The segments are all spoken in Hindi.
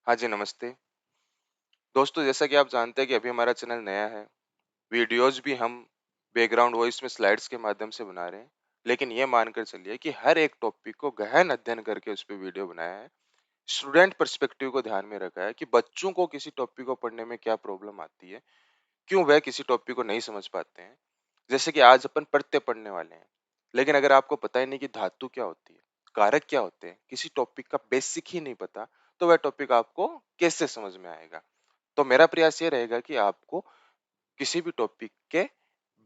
हाँ जी, नमस्ते। दोस्तों जैसा कि आप जानते हैं कि अभी हमारा चैनल नया है। वीडियोज़ भी हम बैकग्राउंड वॉइस में स्लाइड्स के माध्यम से बना रहे हैं। लेकिन ये मानकर चलिए कि हर एक टॉपिक को गहन अध्ययन करके उस पे वीडियो बनाया है। स्टूडेंट पर्सपेक्टिव को ध्यान में रखा है कि बच्चों को किसी टॉपिक को पढ़ने में क्या प्रॉब्लम आती है, क्यों वह किसी टॉपिक को नहीं समझ पाते हैं। जैसे कि आज अपन पढ़ते पढ़ने वाले हैं, लेकिन अगर आपको पता ही नहीं कि धातु क्या होती है, कारक क्या होते हैं, किसी टॉपिक का बेसिक ही नहीं पता, तो वह टॉपिक आपको कैसे समझ में आएगा। तो मेरा प्रयास ये रहेगा कि आपको किसी भी टॉपिक के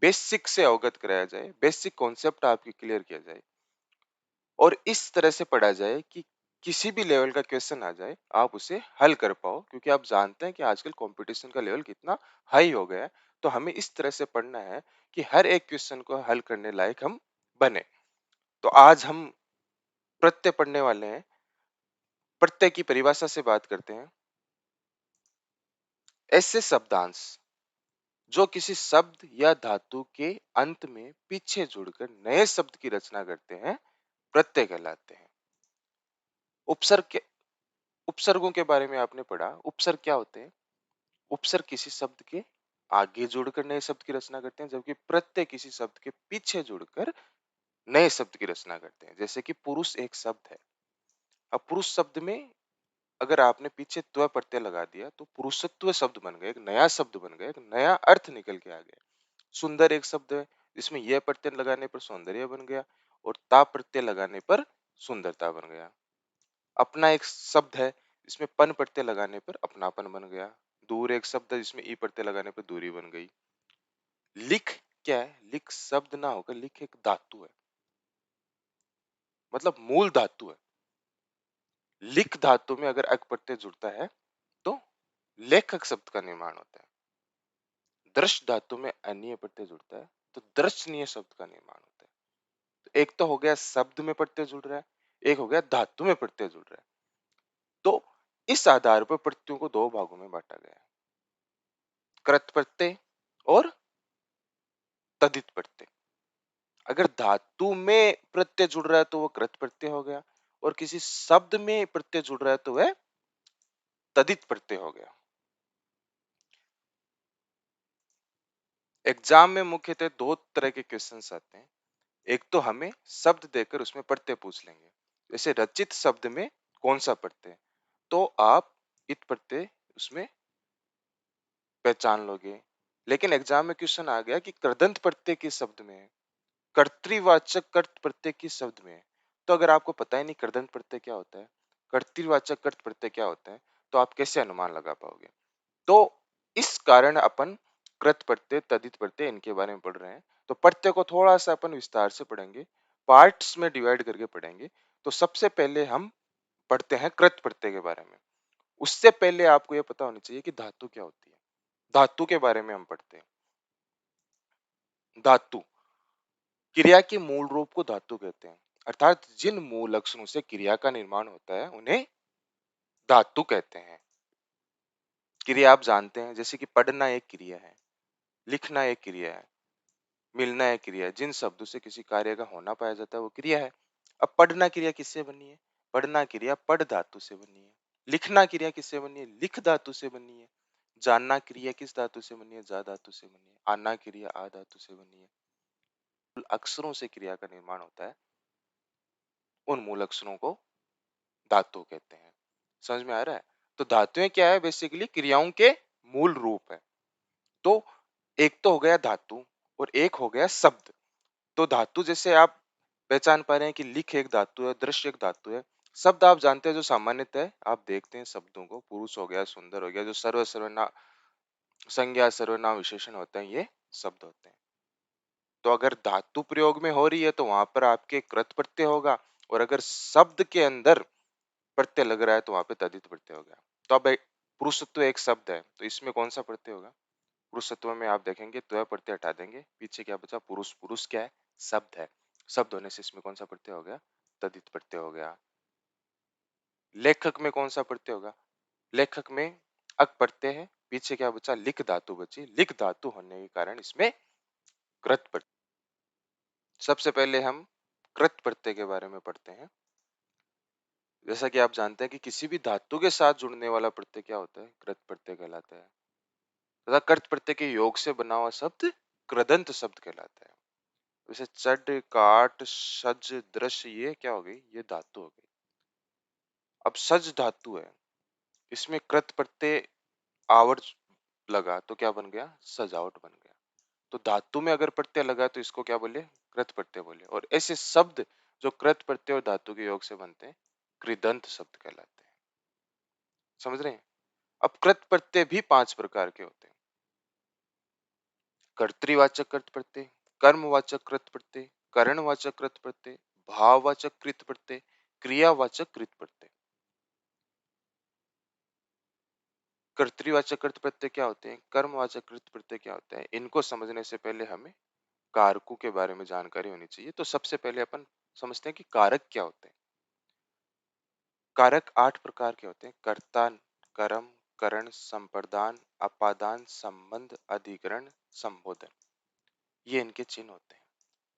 बेसिक से अवगत कराया जाए, बेसिक कॉन्सेप्ट आपकी क्लियर किया जाए और इस तरह से पढ़ा जाए कि किसी भी लेवल का क्वेश्चन आ जाए आप उसे हल कर पाओ, क्योंकि आप जानते हैं कि आजकल कंपटीशन का लेवल कितना हाई हो गया है। तो हमें इस तरह से पढ़ना है कि हर एक क्वेश्चन को हल करने लायक हम बने। तो आज हम प्रत्यय पढ़ने वाले हैं। प्रत्यय की परिभाषा से बात करते हैं। ऐसे शब्दांश जो किसी शब्द या धातु के अंत में पीछे जुड़कर नए शब्द की रचना करते हैं, प्रत्यय कहलाते हैं। उपसर्ग के उपसर्गों के बारे में आपने पढ़ा। उपसर्ग क्या होते हैं? उपसर्ग किसी शब्द के आगे जुड़कर नए शब्द की रचना करते हैं, जबकि प्रत्यय किसी शब्द के पीछे जुड़कर नए शब्द की रचना करते हैं। जैसे कि पुरुष एक शब्द है। अब पुरुष शब्द में अगर आपने पीछे त्व प्रत्यय लगा दिया तो पुरुषत्व शब्द बन गया, एक नया शब्द बन गया, एक नया अर्थ निकल के आ गया। सुंदर एक शब्द है, जिसमें यह प्रत्यय लगाने पर सौंदर्य बन गया और ता प्रत्यय लगाने पर सुंदरता बन गया। अपना एक शब्द है, जिसमें पन प्रत्यय लगाने पर अपनापन बन गया। दूर एक शब्द है, जिसमें ई प्रत्यय लगाने पर दूरी बन गई। लिख क्या है? लिख शब्द ना होकर लिख एक धातु है, मतलब मूल धातु है। लिख धातु में अगर अक प्रत्यय जुड़ता है तो लेखक शब्द का निर्माण होता है। दृश्य धातु में अन्य प्रत्यय जुड़ता है तो दर्शनीय शब्द का निर्माण होता है। तो एक तो हो गया शब्द में प्रत्यय जुड़ रहा है, एक हो गया धातु में प्रत्यय जुड़ रहा है। तो इस आधार पर प्रत्ययों को दो भागों में बांटा गया है, कृत प्रत्यय और तदित प्रत्यय। अगर धातु में प्रत्यय जुड़ रहा है तो वो कृत प्रत्यय हो गया, और किसी शब्द में प्रत्यय जुड़ रहा है तो वह तदित प्रत्यय हो गया। एग्जाम में मुख्यतः दो तरह के क्वेश्चंस आते हैं। एक तो हमें शब्द देकर उसमें प्रत्यय पूछ लेंगे, जैसे रचित शब्द में कौन सा प्रत्यय, तो आप इत प्रत्यय उसमें पहचान लोगे। लेकिन एग्जाम में क्वेश्चन आ गया कि कृदंत प्रत्यय किस शब्द में है, कर्तृवाचक कर्त प्रत्यय किस शब्द में है। तो अगर आपको पता ही नहीं कृदंत प्रत्यय क्या होता है, कर्तृवाचक कर्त प्रत्यय क्या होता है, तो आप कैसे अनुमान लगा पाओगे। तो इस कारण अपन कृत प्रत्यय तदित प्रत्यय इनके बारे में पढ़ रहे हैं। तो प्रत्यय को थोड़ा सा अपन विस्तार से पढ़ेंगे, पार्ट्स में डिवाइड करके पढ़ेंगे। तो सबसे पहले हम पढ़ते हैं कृत प्रत्यय के बारे में। उससे पहले आपको यह पता होना चाहिए कि धातु क्या होती है। धातु के बारे में हम पढ़ते हैं। धातु क्रिया के मूल रूप को धातु कहते हैं, अर्थात जिन मूल लक्षणों से क्रिया का निर्माण होता है उन्हें धातु कहते हैं। क्रिया आप जानते हैं, जैसे कि पढ़ना एक क्रिया है, लिखना एक क्रिया है, मिलना एक क्रिया है। जिन शब्दों से किसी कार्य का होना पाया जाता है वो क्रिया है। अब पढ़ना क्रिया किससे बनी है? पढ़ना क्रिया पढ़ धातु से बनी है। लिखना क्रिया किससे बनी है? लिख धातु से बनी है। जानना क्रिया किस धातु से बनी है? जा धातु से बनी है। आना क्रिया आ धातु से बनी है। अक्षरों से क्रिया का निर्माण होता है, उन मूल अक्षरों को धातु कहते हैं। समझ में आ रहा है? तो धातुएं क्या है? बेसिकली क्रियाओं के मूल रूप है। तो एक तो हो गया धातु और एक हो गया शब्द। तो धातु जैसे आप पहचान पा रहे हैं कि लिख एक धातु है, दृश्य एक धातु है। शब्द आप जानते हैं जो सामान्यतः आप देखते हैं शब्दों को, पुरुष हो गया, सुंदर हो गया, जो सर्वनाम संज्ञा सर्वनाम विशेषण होते हैं, ये शब्द होते हैं। तो अगर धातु प्रयोग में हो रही है तो वहां पर आपके कृत प्रत्यय होगा, और अगर शब्द के अंदर प्रत्यय लग रहा है तो वहां पे तदित प्रत्यय होगा। तो अब पुरुषत्व एक शब्द है, तो इसमें कौन सा प्रत्यय होगा? पुरुषत्व में आप देखेंगे त्व प्रत्यय हटा देंगे, पीछे क्या बचा? पुरुष। पुरुष क्या है? शब्द है। शब्द होने से इसमें कौन सा प्रत्यय हो गया? तदित प्रत्यय हो गया। लेखक में कौन सा प्रत्यय होगा? लेखक में अक प्रत्यय है, पीछे क्या बचा? लिख धातु बची। लिख धातु होने के कारण इसमें कृत प्रत्यय। सबसे पहले हम कृत प्रत्यय के बारे में पढ़ते हैं। जैसा कि आप जानते हैं कि किसी भी धातु के साथ जुड़ने वाला प्रत्यय क्या होता है? कृत प्रत्यय कहलाता है तथा कृत प्रत्यय के योग से बना हुआ शब्द कृदंत शब्द कहलाता है। वैसे चड, काट, सज, दृश्य ये क्या हो गई? ये धातु हो गई। अब सज धातु है, इसमें कृत प्रत्यय आवर्त लगा तो क्या बन गया? सजावट बन गया। तो धातु में अगर प्रत्यय लगा तो इसको क्या बोले? कृत प्रत्यय बोले। और ऐसे शब्द जो कृत प्रत्यय और धातु के योग से बनते हैं कृदंत शब्द कहलाते हैं। समझ रहे हैं? अब कृत प्रत्यय भी 5 प्रकार के होते हैं। कर्तृवाचक कृत प्रत्यय, कर्मवाचक कृत प्रत्यय, करणवाचक कृत प्रत्यय, भाववाचक कृत प्रत्यय, क्रियावाचक कृत प्रत्यय। कर्तृवाचक कृत प्रत्यय क्या होते हैं? कर्मवाचक कृत प्रत्यय क्या होता है? इनको समझने से पहले हमें कारकों के बारे में जानकारी होनी चाहिए। तो सबसे पहले अपन समझते हैं कि कारक क्या होते हैं। कारक 8 प्रकार के होते हैं। कर्ता, कर्म, करण, संप्रदान, अपादान, संबंध, अधिकरण, संबोधन। ये इनके चिन्ह होते हैं।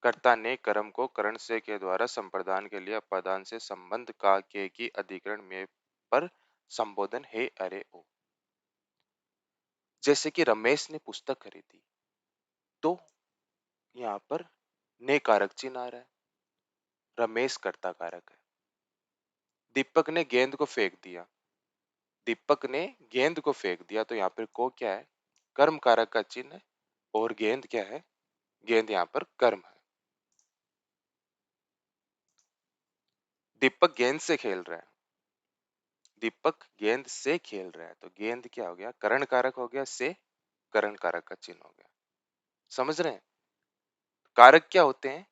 कर्ता ने कर्म को करण से के द्वारा संप्रदान के लिए, अपादान से संबंध का के की अधिकरण में पर संबोधन हे अरे ओ। जैसे कि रमेश ने पुस्तक खरीदी तो यहाँ पर ने कारक चिन्ह आ रहा है। रमेश कर्ता कारक है। दीपक ने गेंद को फेंक दिया। दीपक ने गेंद को फेंक दिया तो यहाँ पर को क्या है? कर्म कारक का चिन्ह है। और गेंद क्या है? गेंद यहाँ पर कर्म है। दीपक गेंद से खेल रहा है। दीपक गेंद से खेल रहा है तो गेंद क्या हो गया? करण कारक हो गया। से करण कारक का चिन्ह हो गया। समझ रहे हैं? कारक क्या होते हैं?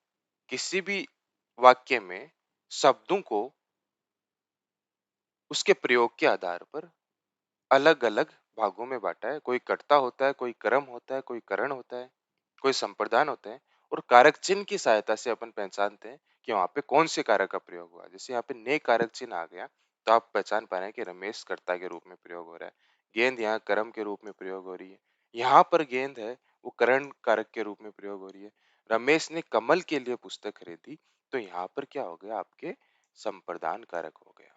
किसी भी वाक्य में शब्दों को उसके प्रयोग के आधार पर अलग अलग भागों में बांटा है। कोई कर्ता होता है, कोई कर्म होता है, कोई करण होता है, कोई संप्रदान होते हैं। और कारक चिन्ह की सहायता से अपन पहचानते हैं कि वहां पे कौन से कारक का प्रयोग हुआ। जैसे यहाँ पे ने कारक चिन्ह आ गया तो आप पहचान पा रहे हैं कि रमेश कर्ता के रूप में प्रयोग हो रहा है। गेंद यहाँ कर्म के रूप में प्रयोग हो रही है। यहाँ पर गेंद है वो करण कारक के रूप में प्रयोग हो रही है। रमेश ने कमल के लिए पुस्तक खरीदी तो यहाँ पर क्या हो गया? आपके संप्रदान कारक हो गया।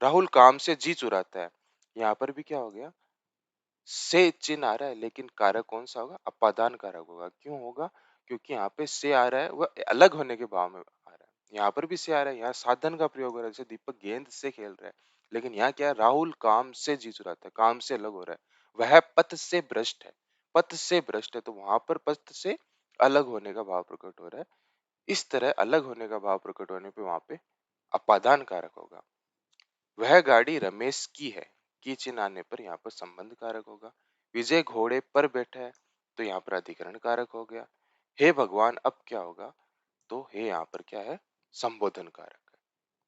राहुल काम से जी चुराता है, यहाँ पर भी क्या हो गया? से चिन्ह आ रहा है लेकिन कारक कौन सा होगा? अपादान कारक होगा। क्यों होगा? क्योंकि यहाँ पे से आ रहा है वह अलग होने के भाव में आ रहा है। यहाँ पर भी से आ रहा है, यहाँ साधन का प्रयोग हो रहा है। जैसे दीपक गेंद से खेल रहा है लेकिन यहाँ क्या है? राहुल काम से जी चुराता है, काम से अलग हो रहा है। वह पथ से भ्रष्ट है। पथ से भ्रष्ट है तो वहां पर पथ से अलग होने का भाव प्रकट हो रहा है। इस तरह अलग होने का भाव प्रकट होने पे वहां पे अपादान कारक होगा। वह गाड़ी रमेश की है। की चिन्ह आने पर यहाँ पर संबंध कारक होगा। विजय घोड़े पर बैठा है तो यहाँ पर अधिकरण कारक हो गया। हे भगवान अब क्या होगा? तो हे यहाँ पर क्या है? संबोधन कारक है।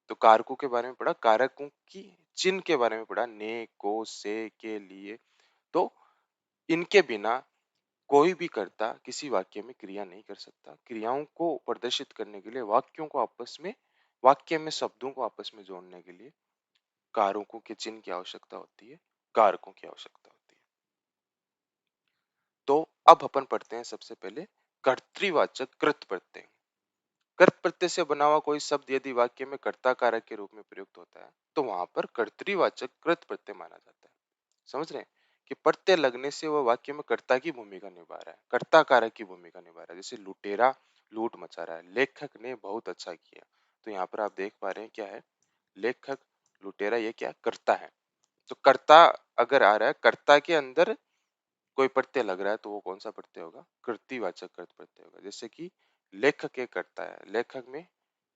तो कारकों के बारे में पढ़ा, कारकों की चिन्ह के बारे में पढ़ा, ने, को, से, के लिए। तो इनके बिना कोई भी कर्ता किसी वाक्य में क्रिया नहीं कर सकता। क्रियाओं को प्रदर्शित करने के लिए वाक्यों को आपस में, वाक्य में शब्दों को आपस में जोड़ने के लिए कारकों के चिन्ह की आवश्यकता होती है, कारकों की आवश्यकता होती है। तो अब अपन पढ़ते हैं सबसे पहले कर्तृवाचक कृत प्रत्यय। कृत प्रत्यय से बना हुआ कोई शब्द यदि वाक्य में कर्ता कारक के रूप में प्रयुक्त होता है तो वहां पर कर्तृवाचक कृत प्रत्यय माना जाता है। समझ रहे हैं कि प्रत्यय लगने से वह वाक्य में कर्ता की भूमिका निभा रहा है, कर्ता कारक की भूमिका निभा रहा है। जैसे लुटेरा लूट मचा रहा है, लेखक ने बहुत अच्छा किया। तो यहाँ पर आप देख पा रहे हैं क्या है? लेखक, लुटेरा, ये क्या कर्ता है। तो कर्ता अगर आ रहा है, कर्ता के अंदर कोई प्रत्यय लग रहा है तो वो कौन सा प्रत्यय होगा? कृतिवाचक कृत प्रत्यय होगा। जैसे कि लेखक के कर्ता है, लेखक में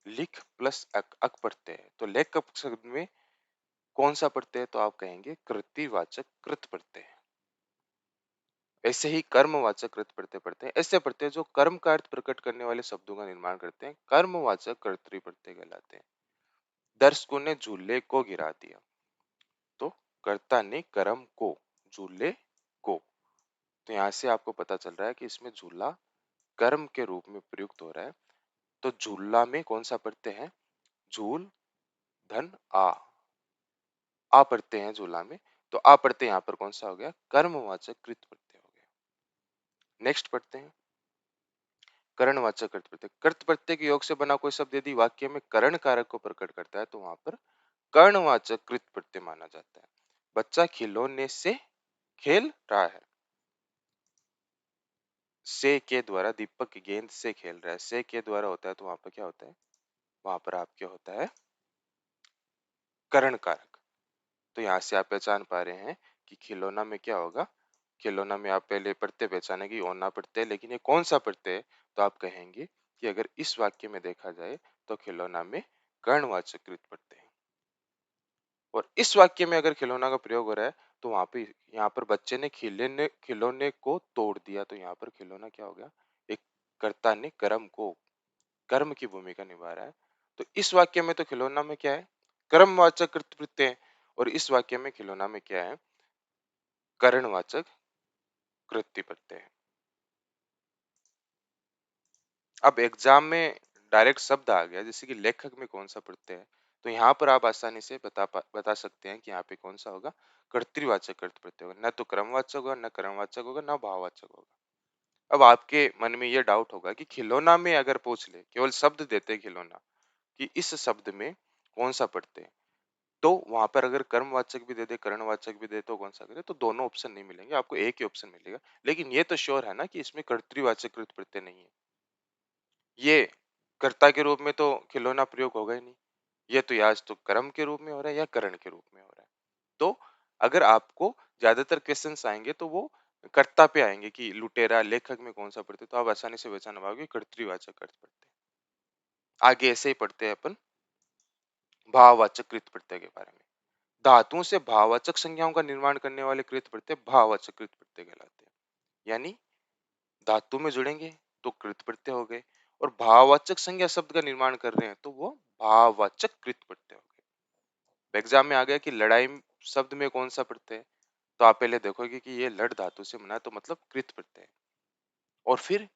लिख प्लस अक, अक प्रत्यय है तो लेखक शब्द में कौन सा प्रत्यय है? तो आप कहेंगे कृतिवाचक कृत प्रत्यय है। ऐसे ही कर्मवाचक कृत प्रत्यय पढ़ते हैं। ऐसे प्रत्यय जो कर्म का अर्थ प्रकट करने वाले शब्दों का निर्माण करते हैं कर्मवाचक कर्तृ प्रत्यय कहलाते हैं। दर्शकों ने झूले को गिरा दिया तो कर्ता ने कर्म को, झूले को। तो यहाँ से आपको पता चल रहा है कि इसमें झूला कर्म के रूप में प्रयुक्त हो रहा है। तो झूला में कौन सा प्रत्यय है? झूल धन आ, आ प्रत्यय है झूला में। तो आ प्रत्यय यहाँ पर कौन सा हो गया? कर्मवाचक कृत प्रत्यय हो गया। नेक्स्ट पढ़ते हैं कर्णवाचक कृत प्रत्यय। कृत प्रत्यय के योग से बना कोई शब्द यदि वाक्य में करण कारक को प्रकट करता है तो वहां पर कर्णवाचक कृत प्रत्यय माना जाता है। बच्चा खिलौने से खेल रहा है, से के द्वारा दीपक गेंद से खेल रहा है, से के द्वारा होता है तो वहां पर क्या होता है, वहां पर आपके होता है करण कारक। तो यहाँ से आप पहचान पा रहे हैं कि खिलौना में क्या होगा, खिलौना में आप पहले प्रत्यय पहचाने की ओना प्रत्यय, लेकिन ये कौन सा प्रत्यय है, तो आप कहेंगे कि अगर इस वाक्य में देखा जाए तो खिलौना में कर्णवाचक कृत प्रत्यय है। और इस वाक्य में अगर खिलौना का प्रयोग हो रहा है तो वहां पे यहाँ पर बच्चे ने खिलौने खिलौने को तोड़ दिया, तो यहाँ पर खिलौना क्या हो गया, एक कर्ता ने कर्म को, कर्म की भूमिका निभा रहा है। तो इस वाक्य में तो खिलौना में क्या है, कर्मवाचक कृत प्रत्यय है, और इस वाक्य में खिलौना में क्या है, कर्णवाचक कृत्य प्रत्यय है। अब एग्जाम में डायरेक्ट शब्द आ गया जैसे कि लेखक में कौन सा प्रत्यय है, तो यहाँ पर आप आसानी से बता सकते हैं कि यहाँ पे कौन सा होगा, कर्तृवाचक कृत प्रत्यय होगा, न तो क्रमवाचक होगा, न कर्मवाचक होगा, न भाववाचक होगा। अब आपके मन में ये डाउट होगा कि खिलौना में अगर पूछ ले, केवल शब्द देते खिलौना कि इस शब्द में कौन सा प्रत्यय है, तो वहां पर अगर कर्मवाचक भी दे दे कर्णवाचक भी दे तो कौन सा करे, तो दोनों ऑप्शन नहीं मिलेंगे, आपको एक ही ऑप्शन मिलेगा। लेकिन ये तो श्योर है ना कि इसमें कर्तृवाचक कृत प्रत्यय नहीं है, ये कर्ता के रूप में तो खिलौना प्रयोग होगा ही नहीं, ये तो या तो कर्म के रूप में हो रहा है या करण के रूप में हो रहा है। तो अगर आपको ज्यादातर क्वेश्चंस आएंगे तो वो कर्ता पे आएंगे कि लुटेरा लेखक में कौन सा प्रत्यय, तो आप आसानी से पहचान पाओगे कर्तृवाचक अर्थ प्रत्यय। आगे ऐसे ही पढ़ते हैं अपन भाववाचक कृत प्रत्यय के बारे में। धातुओं से भाववाचक संज्ञाओं का निर्माण करने वाले कृत प्रत्यय भाववाचक कृत प्रत्यय कहलाते हैं। यानी धातु में जुड़ेंगे तो कृत प्रत्यय हो गए, और भाववाचक संज्ञा शब्द का निर्माण कर रहे हैं तो वो भाववाचक कृत प्रत्यय हो गए। एग्जाम में आ गया कि लड़ाई शब्द में कौन सा प्रत्यय है, तो आप पहले देखोगे कि ये लड़ धातु से बना है तो मतलब कृत प्रत्यय है। और फिर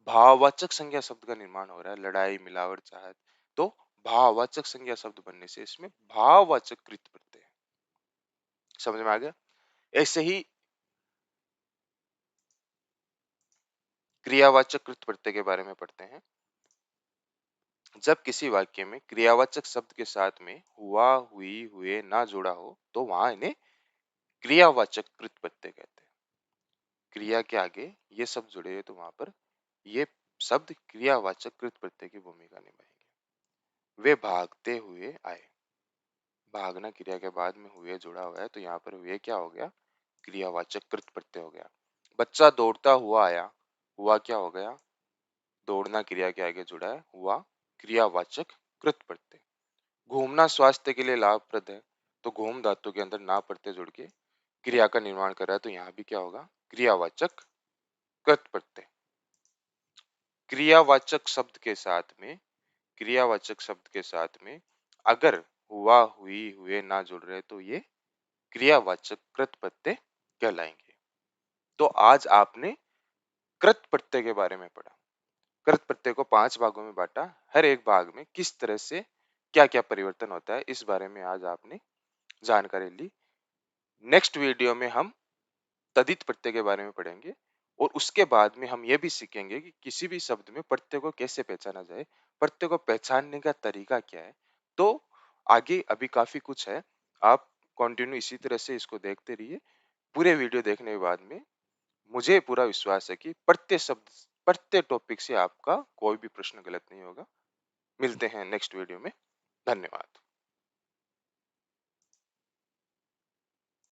भाववाचक संज्ञा शब्द का निर्माण हो रहा है, लड़ाई मिलावट चाहत, तो भाववाचक संज्ञा शब्द बनने से इसमें भाववाचक कृत प्रत्यय है। समझ में आ गया। ऐसे ही क्रियावाचक कृत प्रत्यय के बारे में पढ़ते हैं। जब किसी वाक्य में क्रियावाचक शब्द के साथ में हुआ हुई हुए ना जुड़ा हो तो वहां इन्हें क्रियावाचक कृत प्रत्यय कहते हैं। क्रिया के आगे ये शब्द जुड़े हुए तो वहां पर ये शब्द क्रियावाचक कृत प्रत्यय की भूमिका निभाएंगे। वे भागते हुए आए, भागना क्रिया के बाद में हुए जुड़ा हुआ है तो यहाँ पर हुए क्या हो गया, क्रियावाचक कृत प्रत्यय हो गया। बच्चा दौड़ता हुआ आया, हुआ क्या हो गया, दौड़ना क्रिया के आगे जुड़ा है, हुआ क्रियावाचक कृत प्रत्यय। घूमना स्वास्थ्य के लिए लाभप्रद है, तो घूम धातु के अंदर ना प्रत्यय जुड़ के क्रिया का निर्माण कर रहा है तो यहाँ भी क्या होगा, क्रियावाचक कृत प्रत्यय। क्रियावाचक शब्द के साथ में, क्रियावाचक शब्द के साथ में अगर हुआ हुई हुए ना जुड़ रहे तो ये क्रियावाचक कृत प्रत्यय कहलाएंगे। तो आज आपने कृत प्रत्यय के बारे में पढ़ा। कृत प्रत्यय को 5 भागों में बांटा, हर एक भाग में किस तरह से क्या क्या परिवर्तन होता है इस बारे में आज आपने जानकारी ली। नेक्स्ट वीडियो में हम तदित प्रत्यय के बारे में पढ़ेंगे, और उसके बाद में हम ये भी सीखेंगे कि किसी भी शब्द में प्रत्यय को कैसे पहचाना जाए, प्रत्यय को पहचानने का तरीका क्या है। तो आगे अभी काफी कुछ है, आप कंटिन्यू इसी तरह से इसको देखते रहिए। पूरे वीडियो देखने के बाद में मुझे पूरा विश्वास है कि प्रत्येक शब्द, प्रत्येक टॉपिक से आपका कोई भी प्रश्न गलत नहीं होगा। मिलते हैं नेक्स्ट वीडियो में। धन्यवाद।